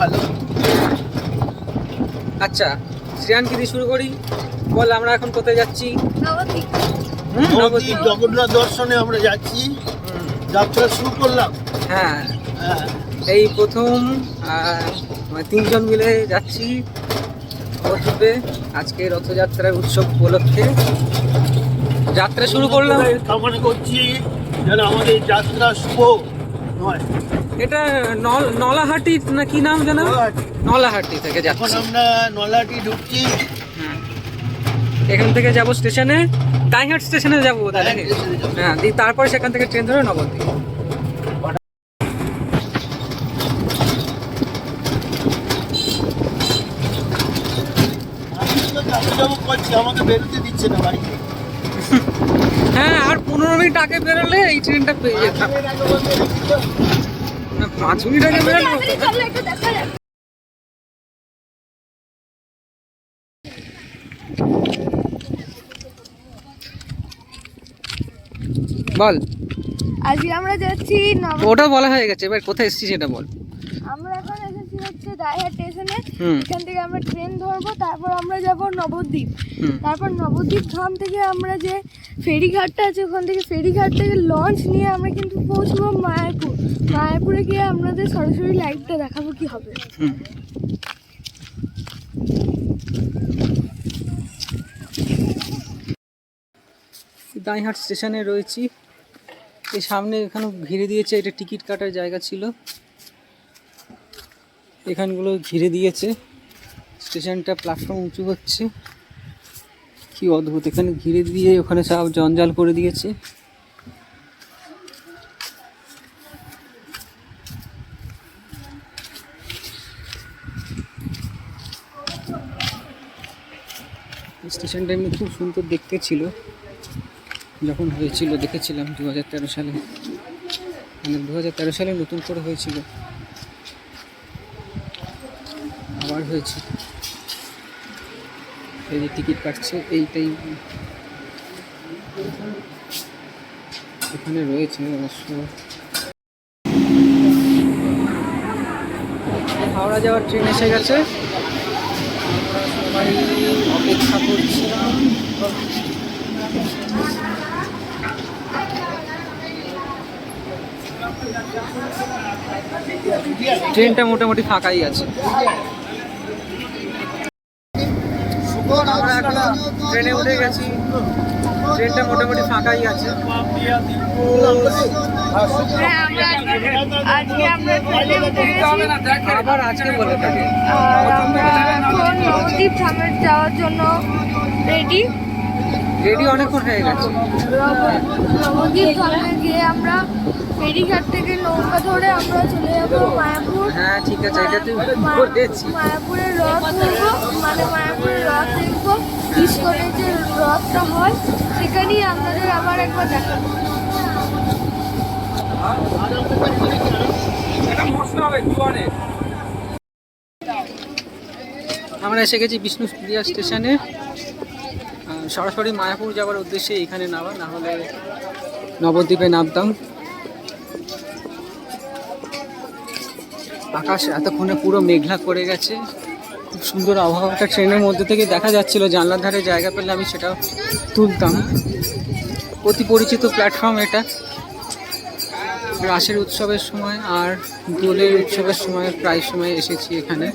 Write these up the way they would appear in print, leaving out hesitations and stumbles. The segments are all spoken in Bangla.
ভালো। আচ্ছা শ্রেয়ান কি দিয়ে শুরু করি বল, আমরা এখন কোথায় যাচ্ছি? নবদ্বীপ জগন্নাথ দর্শনে আমরা যাচ্ছি, যাত্রা শুরু করলাম। হ্যাঁ এই প্রথম 3 জন মিলে যাচ্ছি নবদ্বীপে। আজকে রথযাত্রার উৎসব উপলক্ষে যাত্রা শুরু করলাম। কামনা করছি যেন আমাদের যাত্রা শুভ হয়। এটা নলাহাটি না কি নাম জানো? নলাহাটি থেকে যাচ্ছি। এখন আমরা নলাহাটি ঢুকছি। এখান থেকে যাব স্টেশনে, দাইহাট স্টেশনে যাবো। হ্যাঁ, তারপরে সেখান থেকে ট্রেন ধরে নবদ্বীপ। আমাকে বেরোতে দিচ্ছে না বাড়ি থেকে। হ্যাঁ, আর 15 মিনিট আগে বেরোলে এই ট্রেনটা পেয়ে যেতাম। 5 মিনিট আগে বেরোলে বল। আজকে আমরা যাচ্ছি ওটা বলা হয়ে গেছে, এবার কোথায় এসেছি সেটা বল। আমরা এখন এসেছি হচ্ছে দাইহাট স্টেশনে। এখান থেকে আমরা ট্রেন ধরবো, তারপর আমরা যাব নবদ্বীপ। তারপর নবদ্বীপ ধাম থেকে আমরা যে ফেরিঘাটটা আছে ওখান থেকে ফেরিঘাট থেকে লঞ্চ নিয়ে আমরা কিন্তু পৌঁছবো মায়াপুর। মায়াপুরে গিয়ে আপনাদের সরাসরি লাইভটা দেখাবো কি হবে। দাইহাট স্টেশনে রয়েছি। এই সামনে এখানে ঘিরে দিয়েছে, এটা টিকিট কাটার জায়গা ছিল, এখানগুলো ঘিরে দিয়েছে। স্টেশনটা প্ল্যাটফর্ম উঁচু হচ্ছে, কি অদ্ভুত। এখানে ঘিরে দিয়ে ওখানে সব জঞ্জাল করে দিয়েছে। স্টেশনটা এমনি খুব সুন্দর দেখতে ছিল, যখন হয়েছিল দেখেছিলাম 2013 সালে। মানে 2013 সালে নতুন করে হয়েছিল, আবার হয়েছে। এই যে টিকিট কাটছে এইটাই এখানে রয়েছে অবশ্য। হাওড়া যাওয়ার ট্রেন এসে গেছে, সবাই অপেক্ষা করছিলাম। ট্রেনটা মোটামুটি ফাঁকাই আছে। আমরা এখন ট্রেনে উঠে গেছি, ট্রেনটা মোটামুটি ফাঁকাই আছে। আবার আজকে বলে থাকে আমরা এখন নবদ্বীপ ধামে যাওয়ার জন্য রেডি অনেকক্ষণ হয়ে গেছে। নবদ্বীপ ধামে গিয়ে আমরা ফেরিঘাট থেকে নৌকা ধরে আমরা চলে যাবো মায়াপুর। হ্যাঁ ঠিক আছে, এটা তুই বলেছি। মায়াপুরের রথ ধরবো, মানে মায়াপুরের রথ দেখবো, ইস্কনের যে রথটা হয় সেখানেই আপনাদের আবার একবার দেখাবো। আমরা এসে গেছি বিষ্ণুপ্রিয়া স্টেশনে। সরাসরি মায়াপুর যাওয়ার উদ্দেশ্যে এখানে নামা, না হলে নবদ্বীপে নামতাম। আকাশ এতক্ষণে পুরো মেঘলা করে গেছে, খুব সুন্দর আবহাওয়াটা ট্রেনের মধ্যে থেকে দেখা যাচ্ছিল। জানলার ধারে জায়গা পেলে আমি সেটাও তুলতাম। অতি পরিচিত প্ল্যাটফর্ম এটা। রাসের উৎসবের সময় আর দোলের উৎসবের সময় প্রায় সময় এসেছি এখানে।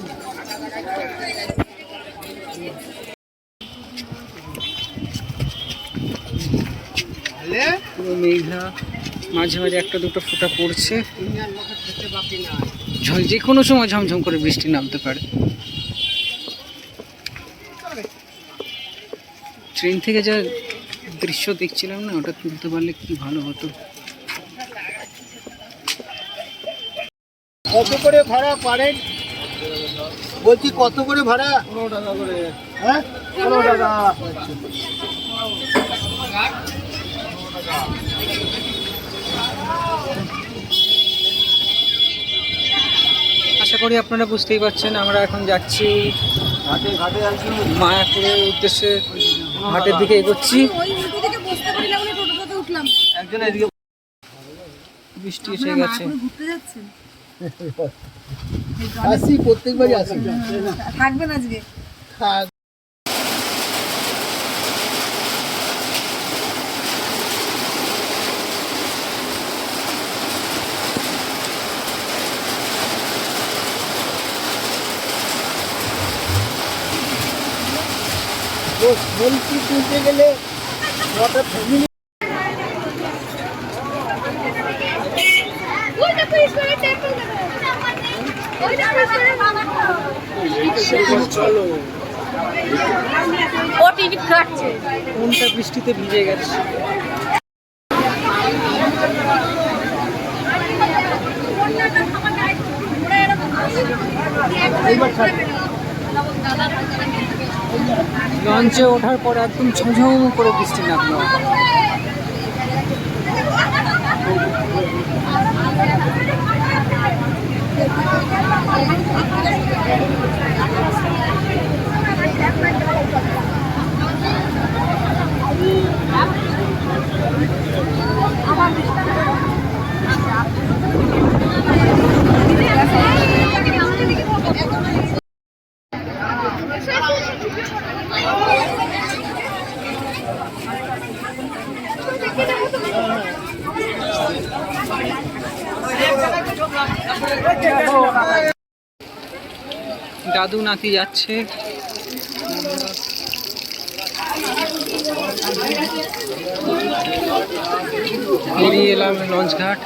পুরো মেঘলা, মাঝে মাঝে একটা দুটো ফোঁটা পড়ছে। যে কোনো সময় ঝমঝম করে বৃষ্টি নামতে পারে। ট্রেন থেকে যা দৃশ্য দেখছিলাম না, ওটা তুলতে পারলে কি ভালো হতো। কত করে ভাড়া পারেন বলছি? কত করে ভাড়া? 15 টাকা করে। হ্যাঁ 15 টাকা। আশা করি আপনারা বুঝতেই পারছেন আমরা এখন যাচ্ছি মায়াপুরের উদ্দেশ্যে। ঘাটের দিকে এগোচ্ছি। বৃষ্টি এসে গেছে। আসি, প্রত্যেকবারই আসি। থাকবেন আজকে? থাক। বলছি তুলতে গেলে গোটা ফ্যামিলি ও টিকিট কাটছে। কোনটা বৃষ্টিতে ভিজে গেছে। লঞ্চে ওঠার পর একদম ঝমঝম করে বৃষ্টি নামলো। দাদু নাতি যাচ্ছে। বেরিয়ে এলাম লঞ্চ ঘাট।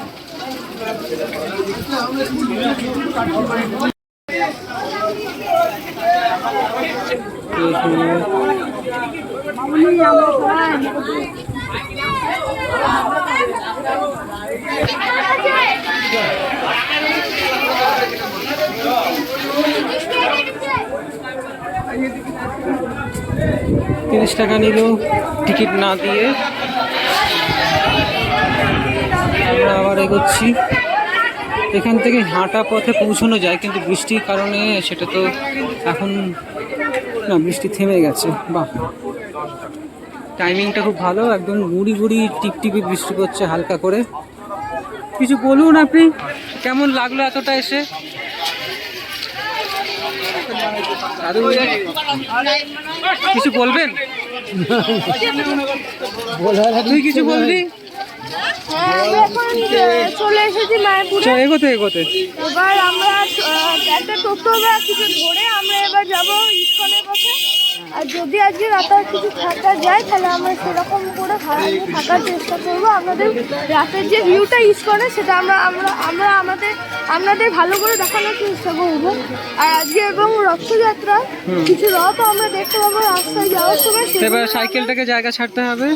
$30 টাকা নিল টিকিট না দিয়ে। আমরা আবার এগোচ্ছি। এখান থেকে হাঁটা পথে পৌঁছানো যায়, কিন্তু বৃষ্টির কারণে সেটা তো এখন না, বৃষ্টি থেমে গেছে। বাহ, টাইমিংটা খুব ভালো, একদম গুড়ি গুড়ি টিপটিপি বৃষ্টি পড়ছে হালকা করে। কিছু বলুন আপনি, কেমন লাগলো এতটা এসে? দাদু কিছু বলবেন? তুই কিছু বলবি? চলে এসেছি মায়াপুরে। এগোতে এগোতে এবার আমরা একটা টোটো বা কিছু ধরে আমরা এবার যাবো ইস্কনের পথে। আর যদি আজকে রাতে কিছু থাকা যায় তাহলে আমরা সেরকম করে থাকার চেষ্টা করবো। আমাদের রাতের যে ভিউটা ইস্কনে সেটা আমাদের ভালো করে দেখানোর চেষ্টা করবো। আর আজকে এবং রথযাত্রা কিছু রথ আমরা দেখতে পাবো রাস্তায় যাওয়ার সময়। এবার সাইকেলটাকে জায়গা ছাড়তে হবে,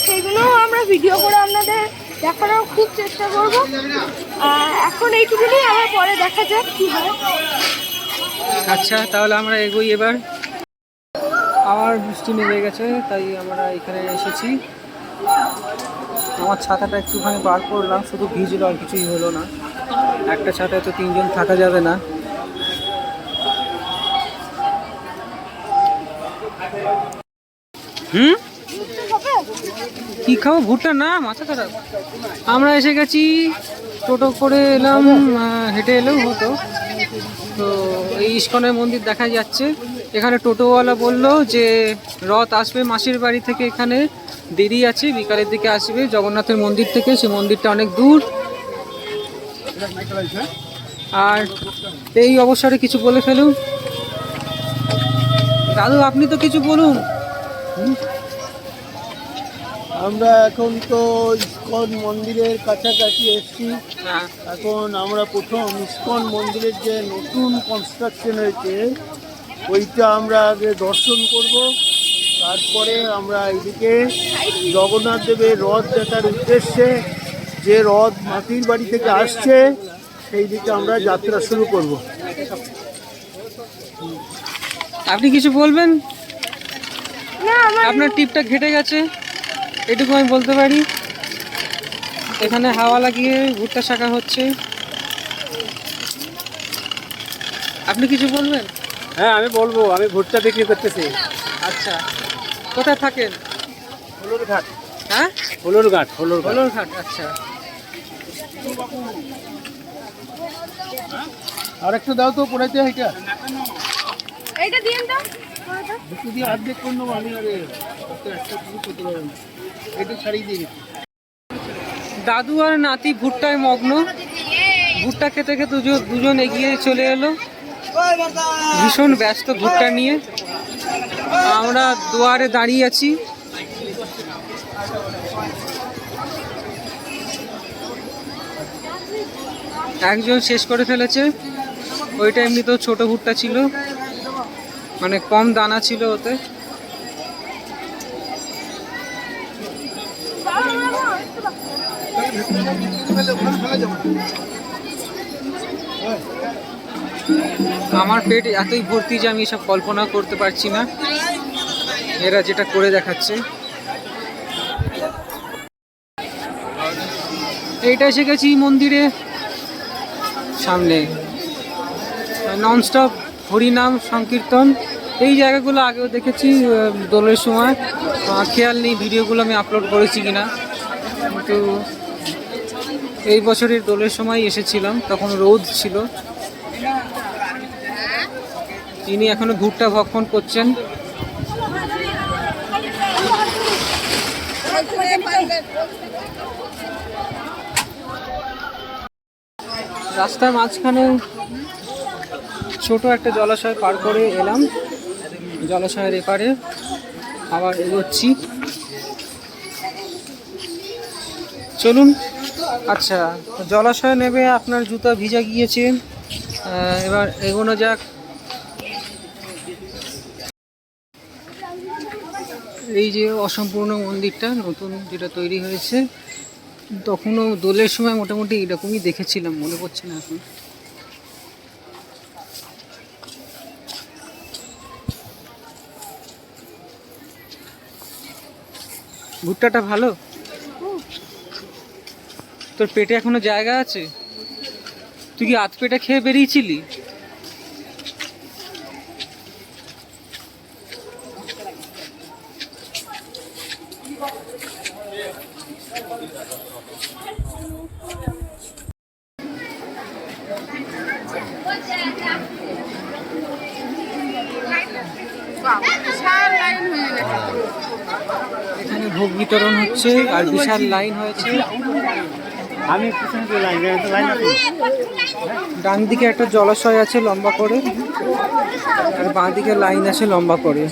সেইগুলোও আমরা ভিডিও করে আপনাদের দেখানোর খুব চেষ্টা করবো। এখন এইটুকুনি, আমার পরে দেখা যাক কি হয়। আচ্ছা, তাহলে আমরা এগোই এবার। আবার বৃষ্টি নেমে গেছে, তাই আমরা এখানে এসেছি। আমার ছাতাটা একটুখানি বার করলাম, শুধু ভিজলো আর কিছুই হলো না। একটা ছাতায় তো 3 জন থাকা যাবে না। কি খাবো? ভুট্টা না, মাথা খারাপ। আমরা এসে গেছি, টোটো করে এলাম, হেঁটে এলেও হতো। তো এই ইস্কনের মন্দির দেখা যাচ্ছে। এখানে টোটোওয়ালা বলল যে রথ আসবে মাসির বাড়ি থেকে, এখানে দেরি আছে, বিকালের দিকে আসবে জগন্নাথের মন্দির থেকে। সে মন্দিরটা অনেক দূর। আর এই অবসরে কিছু বলে ফেলুন দাদু, আপনি তো কিছু বলুন। আমরা এখন তো ইস্কন মন্দিরের কাছাকাছি এসেছি। এখন আমরা প্রথম ইস্কন মন্দিরের যে নতুন কনস্ট্রাকশন হয়েছে ওইটা আমরা আগে দর্শন করব। তারপরে আমরা এদিকে জগন্নাথ দেবের রথ দেখার উদ্দেশ্যে, যে রথ মাটির বাড়ি থেকে আসছে সেই দিকে আমরা যাত্রা শুরু করব। আপনি কিছু বলবেন? না, আপনার টিপটা ঘেটে গেছে, এটুকু আমি বলতে পারি। এখানে হাওয়া লাগিয়ে ভুট্টা শাকা হচ্ছে। আপনি কিছু বলবেন? হ্যাঁ, আমি বলবো। আমি ভুট্টা বিক্রি করতেছি। আচ্ছা, কোথায় থাকেন? হলুরঘাট। হ্যাঁ, হলুরঘাট। হলুরঘাট। আচ্ছা, আর একটা দাও তো পড়াইতে এটা এইটা দিন তো দুটো দিয়ে অর্ধেক করে নেবো আমি। আরে একটা পুরো করতে পারবো না, এটা ছাড়িয়ে দিয়ে গেছি। দাদু আর নাতি ভুট্টায় মগ্ন। ভুট্টা খেতে খেতে দুজন এগিয়ে চলে এলো, ভীষণ ব্যস্ত ভুট্টা নিয়ে। আমরা দুয়ারে দাঁড়িয়ে আছি। একজন শেষ করে ফেলেছে, ওইটা এমনিতেও ছোট ভুট্টা ছিল, মানে কম দানা ছিল ওতে। আমার পেট এতই ভর্তি যে আমি এসব কল্পনা করতে পারছি না, এরা যেটা করে দেখাচ্ছে। এইটা এসে গেছি মন্দিরে সামনে, ননস্টপ হরিনাম সংকীর্তন। এই জায়গাগুলো আগেও দেখেছি দোলের সময়, খেয়াল নেই ভিডিওগুলো আমি আপলোড করেছি কিনা, কিন্তু এই বছরের দোলের সময় এসেছিলাম, তখন রোদ ছিল। তিনি এখনো ভুট্টা ভক্ষণ করছেন। রাস্তার মাঝখানে ছোট একটা জলাশয় পার করে এলাম, জলাশয়ের এপারে আবার এগোচ্ছি। চলুন। আচ্ছা, জলাশয় নেবে আপনার জুতা ভিজে গিয়েছে, এবার এগোনো যাক। এই যে অসম্পূর্ণ মন্দিরটা নতুন যেটা তৈরি হয়েছে, তখনও দোলের সময় মোটামুটি এরকমই দেখেছিলাম, মনে পড়ছে না এখন। ভুট্টাটা ভালো? তোর পেটে এখনো জায়গা আছে? তুই কি আধ পেটা খেয়ে বেরিয়েছিলি? এখানে ভোগ বিতরণ হচ্ছে আর বিশাল লাইন হয়েছে। আমি পিছনে তো লাইন আছে। ডান দিকে একটা জলাশয় আছে লম্বা করে, আর বাঁ দিকে লাইন আছে লম্বা করে।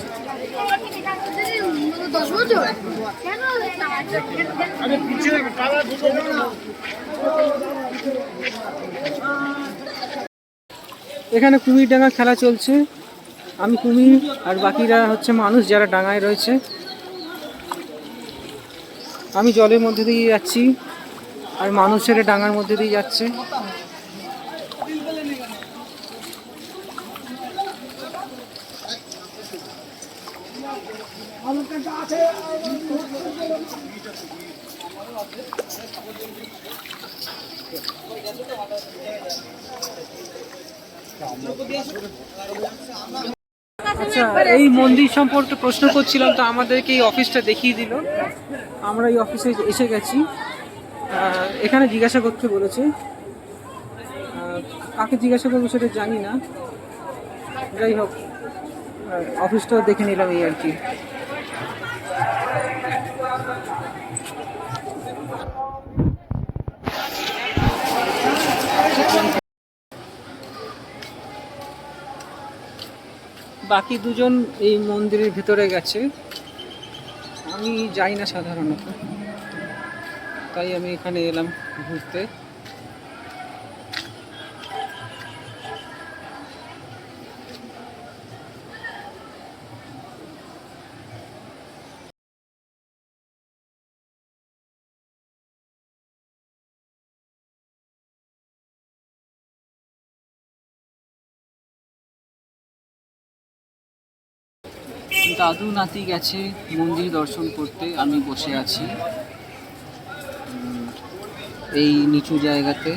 এখানে কুমির ডাঙা খেলা চলছে। আমি কুমির আর বাকিরা হচ্ছে মানুষ যারা ডাঙায় রয়েছে। আমি জলের মধ্যে দিয়ে যাচ্ছি আর মানুষের ডাঙার মধ্যে দিয়ে যাচ্ছে। আচ্ছা, এই মন্দির সম্পর্কে প্রশ্ন করছিলাম, তো আমাদেরকে এই অফিসটা দেখিয়ে দিল। আমরা এই অফিসে এসে গেছি। এখানে জিজ্ঞাসা করতে বলেছে, কাকে জিজ্ঞাসা করবো সেটা জানি না। যাই হোক, অফিসটাও দেখে নিলাম এই আর কি। বাকি দুজন এই মন্দিরের ভিতরে গেছে, আমি যাই না সাধারণত, তাই আমি এখানে এলাম ঘুরতে। দাদু নাতি গেছে মন্দির দর্শন করতে, আমি বসে আছি এই নিচু জায়গাতে।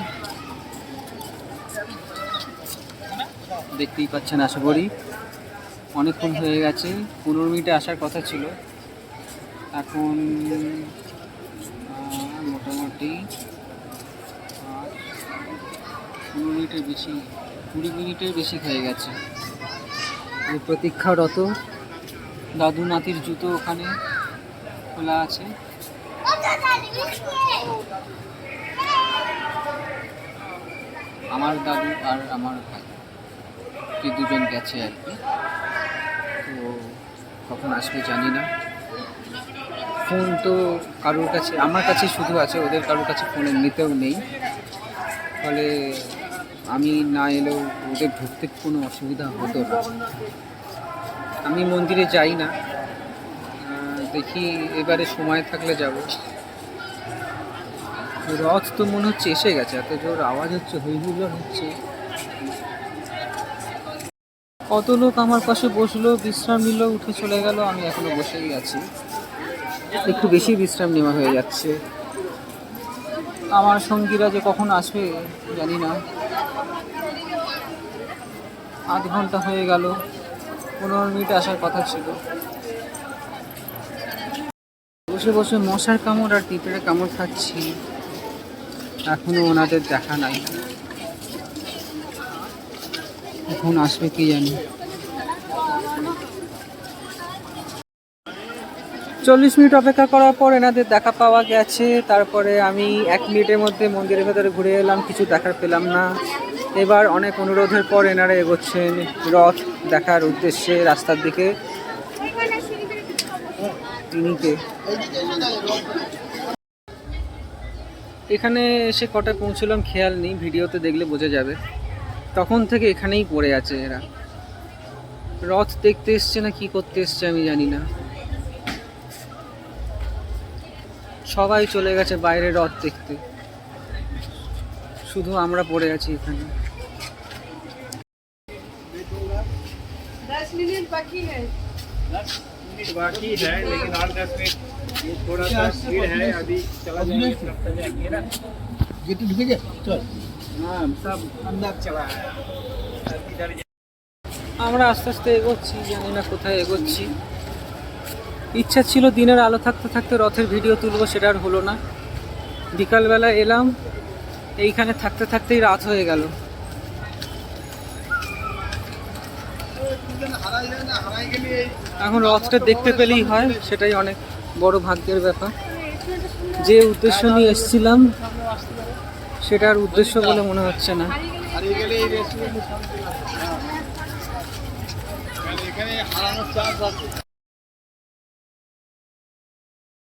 দেখতেই পাচ্ছেন, আশা করি অনেকক্ষণ হয়ে গেছে। 15 মিনিটে আসার কথা ছিল, এখন মোটামুটি 15 মিনিটের বেশি, 20 মিনিটের বেশি হয়ে গেছে। এই প্রতীক্ষারত দাদু নাতির জুতো ওখানে খোলা আছে। আমার দাদু আর আমার ভাই কি দুজন গেছে আর কি। তো কখন আসবে জানি না। ফোন তো কারোর কাছে, আমার কাছে শুধু আছে, ওদের কারোর কাছে ফোন এমনিতেও নেই। ফলে আমি না এলেও ওদের ঢুকতে কোনো অসুবিধা হতো না। আমি মন্দিরে যাই না, দেখি এবারে সময় থাকলে যাব। রথ তো মনে হচ্ছে এসে গেছে, এত জোর আওয়াজ হচ্ছে, হই হুল্লোড় হচ্ছে। কত লোক আমার পাশে বসলো, বিশ্রাম নিল, উঠে চলে গেল, আমি এখনো বসেই আছি। একটু বেশি বিশ্রাম নেওয়া হয়ে যাচ্ছে। আমার সঙ্গীরা যে কখন আসবে জানি না। আধ ঘন্টা হয়ে গেল, 15 মিনিট আসার কথা ছিল। বসে বসে মশার কামড় আর পিঁপড়ের কামড় খাচ্ছি, এখনো ওনাদের দেখা নাই। এখন আসবে কি জানি। 40 মিনিট অপেক্ষা করার পর এনাদের দেখা পাওয়া গেছে। তারপরে আমি 1 মিনিটের মধ্যে মন্দিরের ভেতরে ঘুরে এলাম, কিছু দেখার পেলাম না। এবার অনেক অনুরোধের পর এনারা এগোচ্ছেন রথ দেখার উদ্দেশ্যে রাস্তার দিকে। এখানে এসে কটায় পৌঁছলাম খেয়াল নেই, ভিডিওতে দেখলে বোঝা যাবে। তখন থেকে এখানেই পড়ে আছে এরা। রথ দেখতে এসছে না কি করতে এসছে আমি জানি না। সবাই চলে গেছে বাইরে রথ দেখতে, শুধু আমরা পড়ে আছি এখানে। 10 মিনিট বাকি है। 10 मिनट बाकी है, लेकिन और 10 मिनट थोड़ा सा भीड़ है, अभी चला जाएंगे पहले अकेला। गेट ढुके गए चल। हाँ, सब अंदर चला है। আমরা আস্তে আস্তে এগোচ্ছি, জানি না কোথায় এগোচ্ছি। ইচ্ছা ছিল দিনের আলো থাকতে থাকতে রথের ভিডিও তুলবো, সেটা আর হলো না। বিকালবেলা এলাম, এইখানে থাকতে থাকতেই রাত হয়ে গেল। এখন রথটা দেখতে পেলেই হয়, সেটাই অনেক বড় ভাগ্যের ব্যাপার। যে উদ্দেশ্য নিয়ে এসেছিলাম সেটার উদ্দেশ্য বলে মনে হচ্ছে না। এখানে হারানোর চান্স আছে।